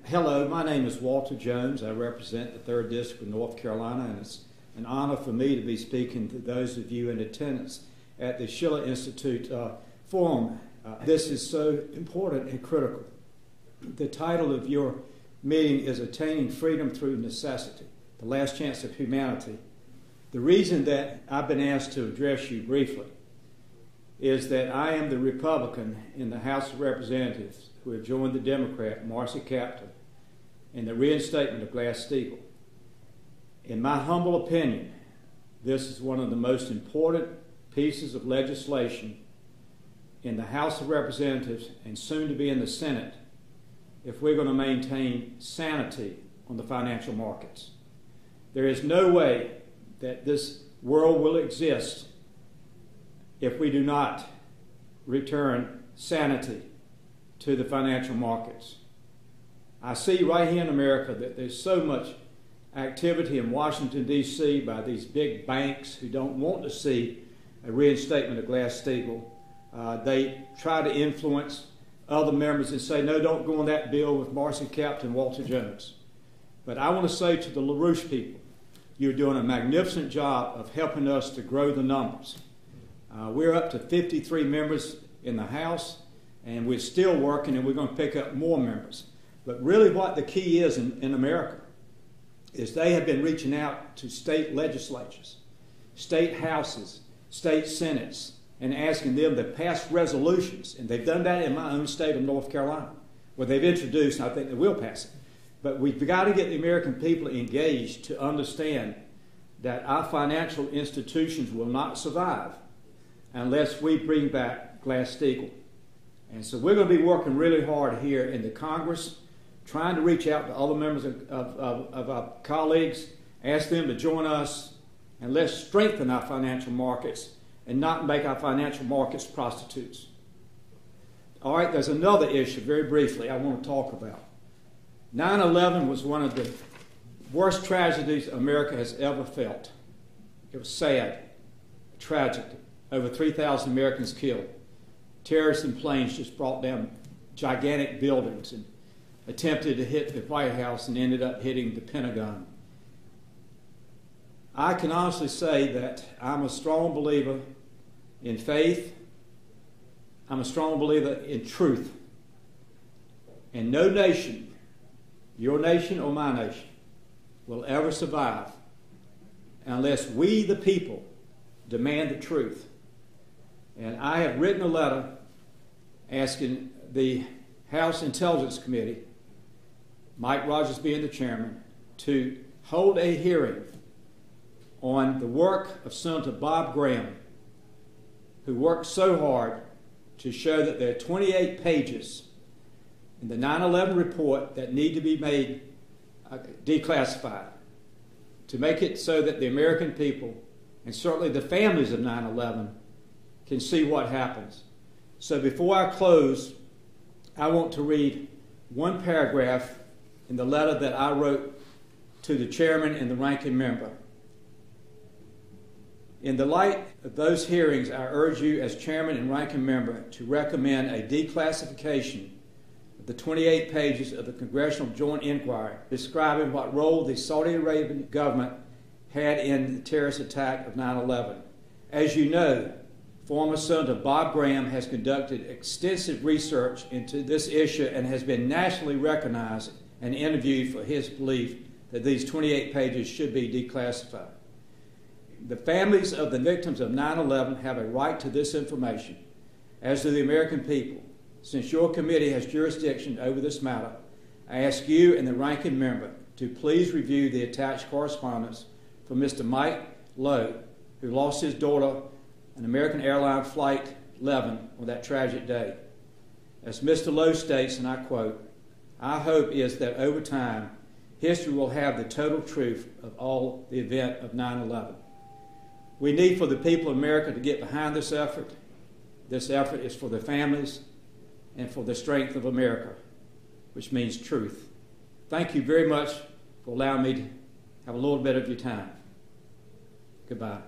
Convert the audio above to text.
Hello, my name is Walter Jones. I represent the 3rd District of North Carolina, and it's an honor for me to be speaking to those of you in attendance at the Schiller Institute Forum. This is so important and critical. The title of your meeting is Attaining Freedom Through Necessity, the Last Chance of Humanity. The reason that I've been asked to address you briefly is that I am the Republican in the House of Representatives who have joined the Democrat, Marcy Kaplan, in the reinstatement of Glass-Steagall. In my humble opinion, this is one of the most important pieces of legislation in the House of Representatives and soon to be in the Senate if we're going to maintain sanity on the financial markets. There is no way that this world will exist if we do not return sanity to the financial markets. I see right here in America that there's so much activity in Washington, D.C. by these big banks who don't want to see a reinstatement of Glass-Steagall. They try to influence other members and say, no, don't go on that bill with Marcy Kaplan and Walter Jones. But I want to say to the LaRouche people, you're doing a magnificent job of helping us to grow the numbers. We're up to 53 members in the House, and we're still working, and we're going to pick up more members. But really what the key is in America is they have been reaching out to state legislatures, state houses, state senates, and asking them to pass resolutions. And they've done that in my own state of North Carolina, where they've introduced, and I think they will pass it. But we've got to get the American people engaged to understand that our financial institutions will not survive unless we bring back Glass-Steagall. And so we're going to be working really hard here in the Congress, trying to reach out to other members of our colleagues, ask them to join us, and let's strengthen our financial markets and not make our financial markets prostitutes. All right, there's another issue, very briefly, I want to talk about. 9/11 was one of the worst tragedies America has ever felt. It was sad, tragic. Over 3,000 Americans killed. Terrorists in planes just brought down gigantic buildings and attempted to hit the White House and ended up hitting the Pentagon. I can honestly say that I'm a strong believer in faith. I'm a strong believer in truth. And no nation, your nation or my nation, will ever survive unless we, the people, demand the truth. And I have written a letter asking the House Intelligence Committee, Mike Rogers being the chairman, to hold a hearing on the work of Senator Bob Graham, who worked so hard to show that there are 28 pages in the 9/11 report that need to be made declassified to make it so that the American people, and certainly the families of 9/11, can see what happens. So before I close, I want to read one paragraph in the letter that I wrote to the chairman and the ranking member. In the light of those hearings, I urge you as chairman and ranking member to recommend a declassification of the 28 pages of the Congressional Joint Inquiry describing what role the Saudi Arabian government had in the terrorist attack of 9/11. As you know, former Senator Bob Graham has conducted extensive research into this issue and has been nationally recognized and interviewed for his belief that these 28 pages should be declassified. The families of the victims of 9/11 have a right to this information, as do the American people. Since your committee has jurisdiction over this matter, I ask you and the ranking member to please review the attached correspondence from Mr. Mike Lowe, who lost his daughter on American Airlines Flight 11 on that tragic day. As Mr. Lowe states, and I quote, "Our hope is that over time, history will have the total truth of all the event of 9/11. We need for the people of America to get behind this effort. This effort is for the families and for the strength of America, which means truth." Thank you very much for allowing me to have a little bit of your time. Goodbye.